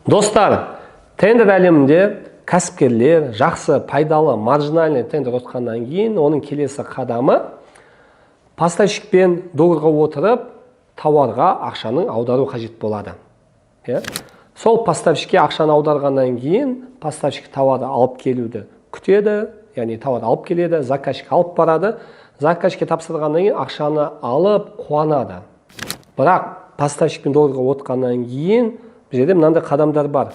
Достар, тендер әлемінде кәсіпкерлер жақсы, пайдалы, маржинальный тендер ұтқаннан кейін, оның келесі қадамы поставщикпен договорға отырып, тауарға ақшаның аудару қажет болады. Сол поставщикке ақшаны аударғаннан кейін, поставщик тауарды алып келуді күтеді, яғни тауарды алып келеді, заказчик алып барады, заказчикке тапсырғаннан кейін ақшаны алып қуанады. Бірақ поставщикпен договорға отырғаннан кейін, бұл жерде мынандай қадамдар бар.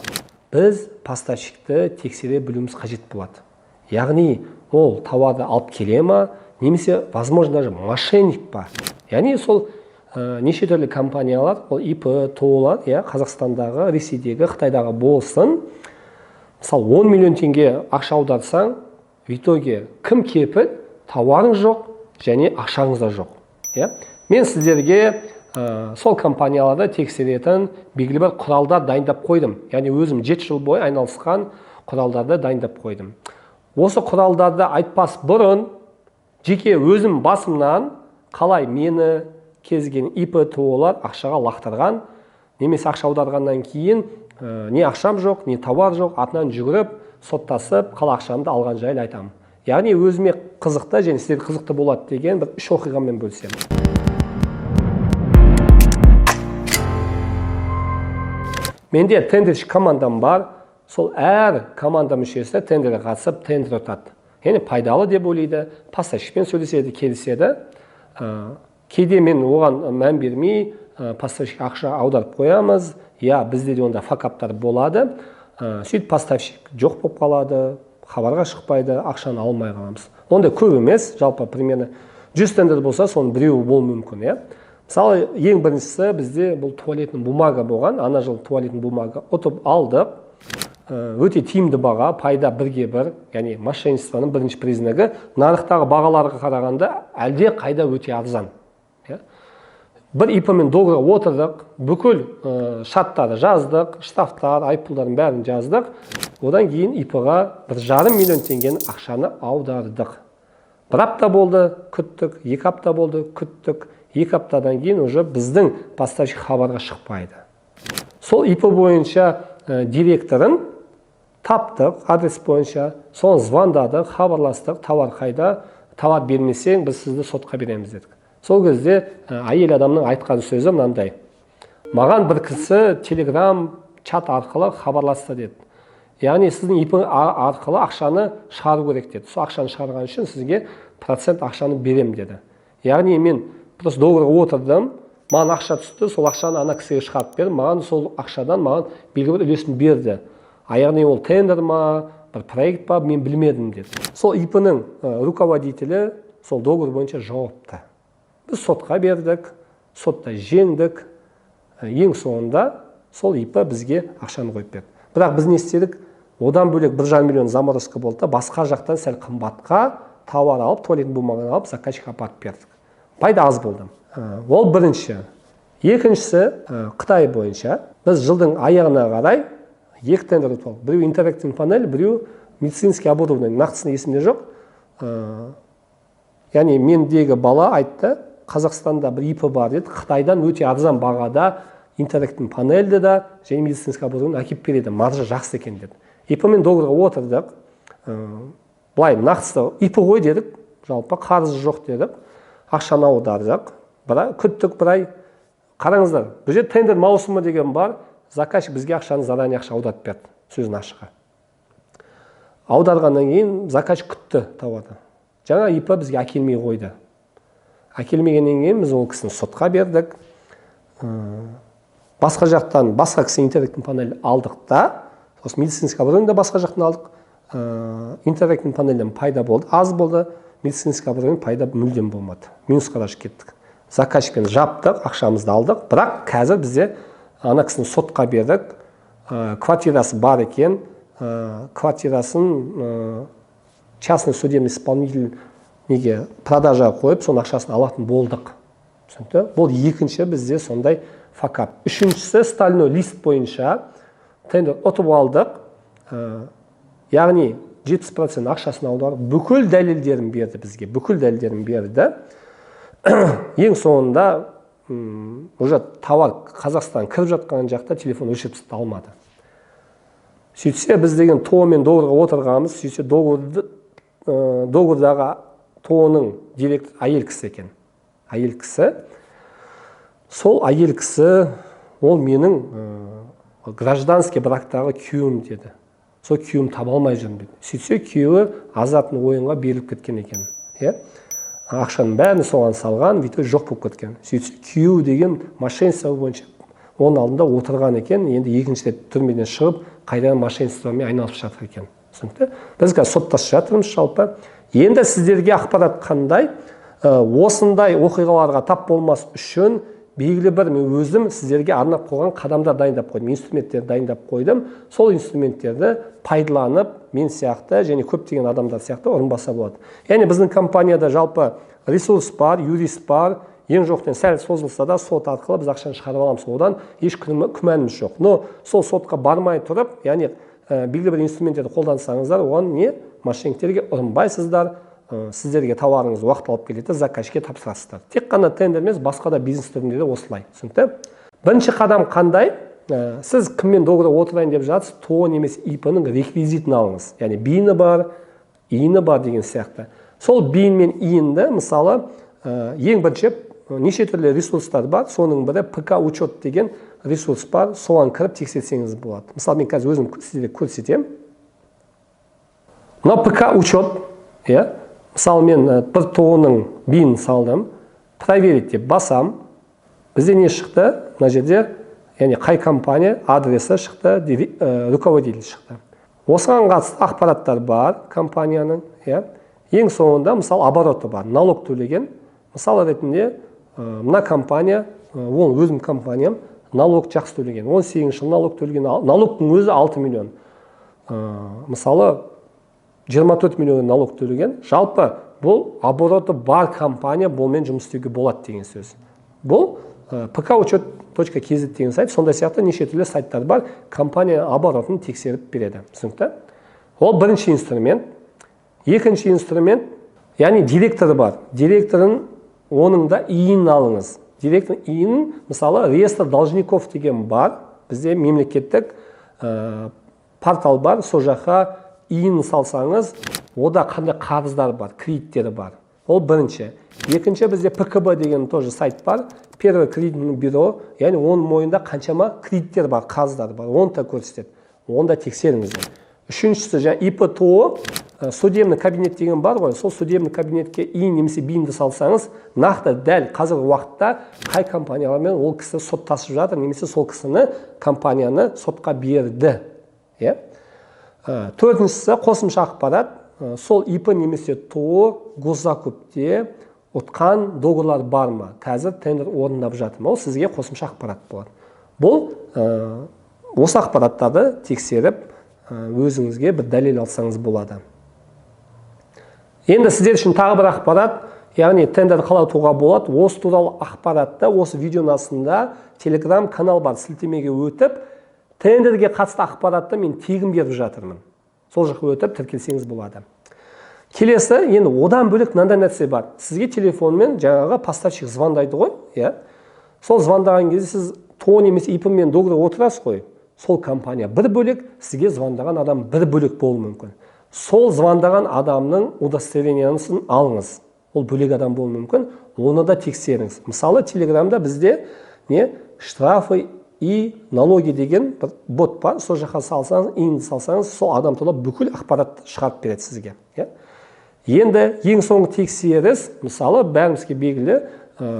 Біз поставщикті тексере білуіміз қажет болады. Яғни, ол тауарды алып келе ма, немесе, возможно, даже мошенник па. Яғни, сол неше түрлі компаниялар, ол ИП, ТО-лар, Қазақстандағы, Ресейдегі, Қытайдағы болсын, мысалы 10 миллион теңге ақша аударсаң, в итоге кім кепіл, тауарың жоқ, және ақшаңыз да жоқ. Мен сіздерге сол компанияларды тексеретін белгілі бір құралдар дайындап қойдым. Яғни өзім 7 жыл бойы айналысқан құралдарды дайындап қойдым. Осы құралдарды айтпас бұрын, жеке өзім басымнан қалай мені кезген ИП ТО-лар ақшаға лақтырған, немесе ақша аударғаннан кейін не ақшам жоқ, не тауар жоқ, атынан жүгіріп, соттасып, қалай ақшамды алған жайлы айтамын. Яғни өзіме қызықты және сіздерге қызықты болады деген бір үш оқиғамен бөлісемін. Менде тендерші командам бар, сол әр команда мүшесі тендерге қатысып, тендер ұтады. Яғни пайдалы деп ойлайды, поставщикпен сөйлеседі, келіседі. Кейде мен оған мән бермей, поставщик ақша аударып қоямыз, бізде де онда факаптар болады. Сөйтіп поставщик жоқ болып қалады, хабарға шықпайды, ақшаны алмай қаламыз. Онда көп емес, жалпы примерно 100 тендер болса, соның біреуі болуы мүмкін. Мысалы, ең біріншісі бізде бұл туалетный бумага болған, ана жыл туалетный бумага ұтып алдық. Өте тиімді баға, пайда 1-1, яғни мошенничествоның бірінші признагі, нарықтағы бағаларға қарағанда әлде қайда өте арзан. Бір ИП-мен договорға отырдық, бүкіл шарттарды жаздық, штрафтар, айыппұлдардың бәрін жаздық. Одан кейін ИП-ға 1,5 миллион теңгенің ақшаны аудардық. Бір апта болды, күттік, 2 апта болды, күттік. 2 аптадан кейін уже біздің поставщик хабарға шықпайды. Сол ИП бойынша директорын таптық, адрес бойынша, соны звондадық, хабарластық, тауар қайда, тауар бермесең, біз сізді сотқа береміз дедік. Сол кезде әйел адамның айтқан сөзі мынандай: маған бір кісі телеграм, чат арқылы хабарласты деді. Яғни сіздің ИП арқылы ақшаны шығару керек деді. Сол ақшаны шығарған үшін сізге процент ақшаны берем деді. Яғни мен просто договорға отырдым, маған ақша түсті, сол ақшаны ана кісіге шығарып бердім, маған сол ақшадан маған белгілі бір үлесін берді. Яғни ол тендер ма, бір проект па, мен білмедім деді. Сол ИП-ның руководителі сол договор бойынша жауапты. Біз сотқа бердік, сотта жеңдік. Ең соңында сол ИП бізге ақшаны қойып берді. Бірақ біз не істедік? Одан бөлек 1,5 миллион заморозка болды да, басқа жақтан сәл қымбатқа тауар алып, туалетный бумаганы алып, заказчикқа апарып бердік. Пайда аз болды. Ол бірінші. Екіншісі, Қытай бойынша біз жылдың аяғына қарай 2 тендер ұтып алдық. Біреу интерактивный панель, біреу медицинский оборудование. Нақтысында есімде жоқ. Яғни мендегі бала айтты, Қазақстанда бір ИП бар деді, Қытайдан өте арзан бағада интерактивный панельді да, және медицинский оборудование әкеп береді, маржа жақсы екен деді. ИП-мен договорға отырдық. Былай, нақтысы ИП ғой дедік, жалпы қарызы жоқ дедік. Ақшаны аудардық, күттік бір ай. Қараңыздар, бұл жерде тендер маусымы деген бар, заказчик бізге ақшаны заранее ақша аударып берді, сөзін ашыға. Аударғаннан кейін заказчик күтті тауарды. Жаңа ИП бізге әкелмей қойды. Әкелмегеннен кейін біз ол кісіні сотқа бердік. Басқа жақтан басқа кісі интерактивный панель алдық та, сосын медицинский оборудование басқа жақтан алдық. Интерактивный панельден пайда болды, аз болды. Медицинский оборудование пайда мүлдем болмады. Минусқа да кеттік. Заказчикпен жаптық, ақшамызды алдық, бірақ қазір бізде ана кісіні сотқа бердік. Квартирасы бар екен, квартирасын частный судебный исполнитель неге продажаға қойып, соның ақшасын алатын болдық. Бұл екінші бізде сондай факап. Үшіншісі, стальной лист бойынша тендер ұтып алдық. Яғни 70% ақшасын аударып, бүкіл дәлелдерін берді бізге, бүкіл дәлелдерін берді. Ең соңында уже тауар Қазақстан кіріп жатқан жақта телефон өшіріп алмады. Сөйтсе біз деген ТО мен договорға отырғанбыз. Сөйтсе договордағы ТО-ның директор әйел кісі екен. Әйел кісі. Сол әйел кісі ол менің гражданский брактағы күйеуім деді. Сол күйеуім таба алмай жүрмін деді. Сөйтсе күйеуі азатын ойынға беріліп кеткен екен. Ақшаның бәрін соған салған, витой жоқ болып кеткен. Сөйтсе күйеуі деген мошенничество бойынша оның алдында отырған екен, енді екінші рет түрмеден шығып, қайдан мошенничествомен айналысып жатыр екен. Біз қазір соттасып жатырмыз жалпы. Енді сіздерге ақпарат қандай, осындай оқиғаларға тап болмас үшін белгілі бір мен өзім сіздерге арнап қойған қадамдар дайындап қойдым, инструменттер дайындап қойдым. Сол инструменттерді пайдаланып, мен сияқты және көптеген адамдар сияқты ұрынбаса болады. Яғни біздің компанияда жалпы ресурс бар, юрист бар, ең жоқтен сәл созылса да сот арқылы біз ақшаны шығарып аламыз. Одан еш күмәніміз жоқ. Но сол сотқа бармай тұрып, яғни белгілі бір инструменттерді қолдансаңыздар, оған не мошенниктерге ұрынбайсыздар. Сіздерге тауарыңыз уақыт алып келеді, заказчикке тапсырасыздар. Тек қана тендер емес, басқа да бизнес түрінде де осылай. Түсінікті? Бірінші қадам қандай? Сіз кіммен договорға отырайын деп жатсыз, ТО немесе ИП-ның реквизитін алыңыз. Яғни бейіні бар, иіні бар деген сияқты. Сол бейін мен иінді, мысалы, ең бірінші неше түрлі ресурстар бар, соның бірі ПК учет деген ресурс бар, соған кіріп тексерсеңіз болады. Мысалы, мен қазір өзім сіздерге көрсетемін. Мына ПК учет, мысалы, мен бір ТО-ның бейінін салдым, проверить деп басам, бізде не шықты? Мына жерде, яғни қай компания адресі шықты, руководитель шықты. Осыған қатысты ақпараттар бар компанияның. Ең соңында, мысалы, обороты бар, налог төлеген. Мысалы ретінде, мына компания, ол өзім компаниям, налог жақсы төлеген. 18 жыл налог төлеген. Налогтың өзі 6 миллион. Мысалы, 24 миллион налог төлеген. Жалпы, бұл обороты бар компания болмен жұмыс істеуге болады деген сөз. Бұл pkучет.kz деген сайт, сондай сияқты неше түрлі сайттар бар, компания оборотын тексеріп береді. Түсінікті? Ол бірінші инструмент. Екінші инструмент, яғни директоры бар. Директорын оның да иінін алыңыз. Директорын иінін, мысалы, реестр должников деген бар. Бізде мемлекеттік портал бар, сол жаққа иінін салсаңыз, ода қандай қарыздар бар, кредиттері бар. Ол бірінші. Екінші бізде ПКБ деген тоже сайт бар. Первый кредитный бюро, яғни оның мойында қаншама кредиттер бар, қарыздар бар. Оны да көрсетеді. Оны да тексеріңіздер. Үшіншісі, жаңа ИП-ТО, судебный кабинет деген бар ғой. Сол судебный кабинетке иін немесе бейінді салсаңыз, нақты дәл қазіргі уақытта қай компаниялармен ол кісі соттасып жатыр, немесе сол кісіні компанияны сотқа берді. Төртіншісі, қосымша ақпарат. Сол ИП немесе ТО госзакупте ұтқан договорлар бар ма? Қазір тендер орындап жатыр ма? Ол сізге қосымша ақпарат болады. Бұл осы ақпараттарды тексеріп, өзіңізге бір дәлел алсаңыз болады. Енді сіздер үшін тағы бір ақпарат, яғни тендер қалай ұтуға болады. Осы туралы ақпаратты осы видеоның астында Telegram канал бар, сілтемеге өтіп, тендерге қатысты ақпаратты мен тегін беріп жатырмын. Сол жаққа өтіп тіркелсеңіз болады. Келесі, енді одан бөлек мынандай нәрсе бар. Сізге телефонмен жаңағы поставщик звондайды ғой, сол звондаған кезде сіз ТО немесе ИП-мен договорға отырасыз ғой. Сол компания бір бөлек, сізге звондаған адам бір бөлек болуы мүмкін. Сол звондаған адамның удостоверениесін алыңыз. Ол бөлек адам болуы мүмкін, оны да тексеріңіз. Мысалы, Телеграмда бізде штрафы и налоги деген бір бот бар. Сол жаққа салсаңыз, иінді салсаңыз, сол адам туралы бүкіл ақпарат шығарып береді сізге. Енді ең соңғы тексеріс, мысалы, бәрімізге белгілі,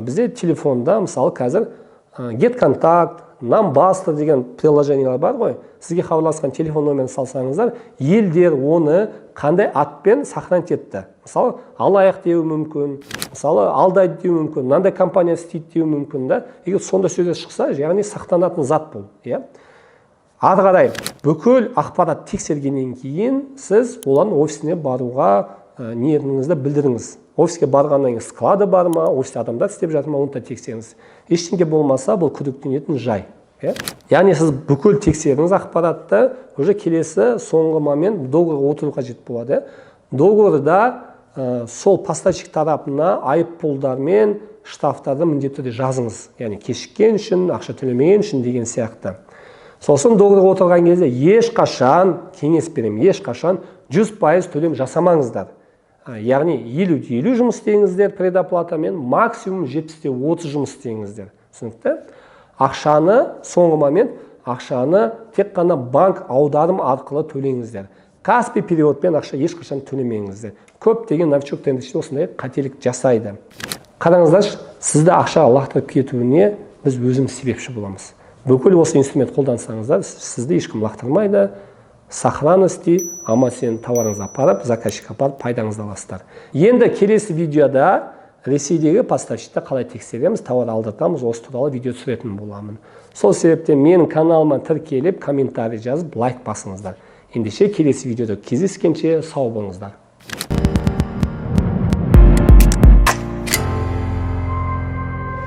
бізде телефонда, мысалы, қазір GetContact, Numbuster деген приложениялар бар ғой. Сізге хабарласқан телефон номерін салсаңыздар, елдер оны қандай атпен сохранить етті. Мысалы, алаяқ деуі мүмкін, мысалы, алдайды деуі мүмкін, мынандай компания істейді деуі мүмкін да. Егер сонда сөздер шықса, яғни сақтанатын зат бұл. Ары қарай бүкіл ақпарат тексергеннен кейін сіз олардың офисіне баруға ниетіңізді білдіріңіз. Офиске барғаннан кейін склады бар ма, офисте адамдар істеп жатыр ма, оны да тексеріңіз. Ештеңе болмаса, бұл күдіктенетін жай. Яғни сіз бүкіл тексеріңіз ақпаратты, уже келесі соңғы момент договорға отыру қажет болады. Договорда сол поставщик тарапына айыппұлдар мен штрафтарды міндетті түрде жазыңыз. Яғни кешіккен үшін, ақша төлемеген үшін деген сияқты. Сосын договорға отырған кезде ешқашан, кеңес беремін, ешқашан 100% төлем жасамаңыздар. Яғни 50-50 жұмыс істеңіздер предоплатамен, максимум 70-30 жұмыс істеңіздер. Түсінікті? Ақшаны, соңғы момент, ақшаны тек қана банк аударым арқылы төлеңіздер. Каспи переводпен ақша ешқашан төлемеңіздер. Көптеген новичок трейдерлер осындай қателік жасайды. Қараңыздаршы, сізді ақшаға лақтырып кетуіне біз өзіміз себепші боламыз. Бүкіл осы инструмент қолдансаңыздар, сізді ешкім лақтырмайды. Сохранности, ама сен товарыңызды апарып, заказчикқа апарып пайдаңызды аласыздар. Енді келесі видеода Ресейдегі поставщикті қалай тексереміз, тауар алдыртамыз, осы туралы видео түсіретін боламын. Сол себептен менің каналыма тіркеліп, комментарий жазып, лайк басыңыздар. Ендеше келесі видеода кездескенше сау болыңыздар.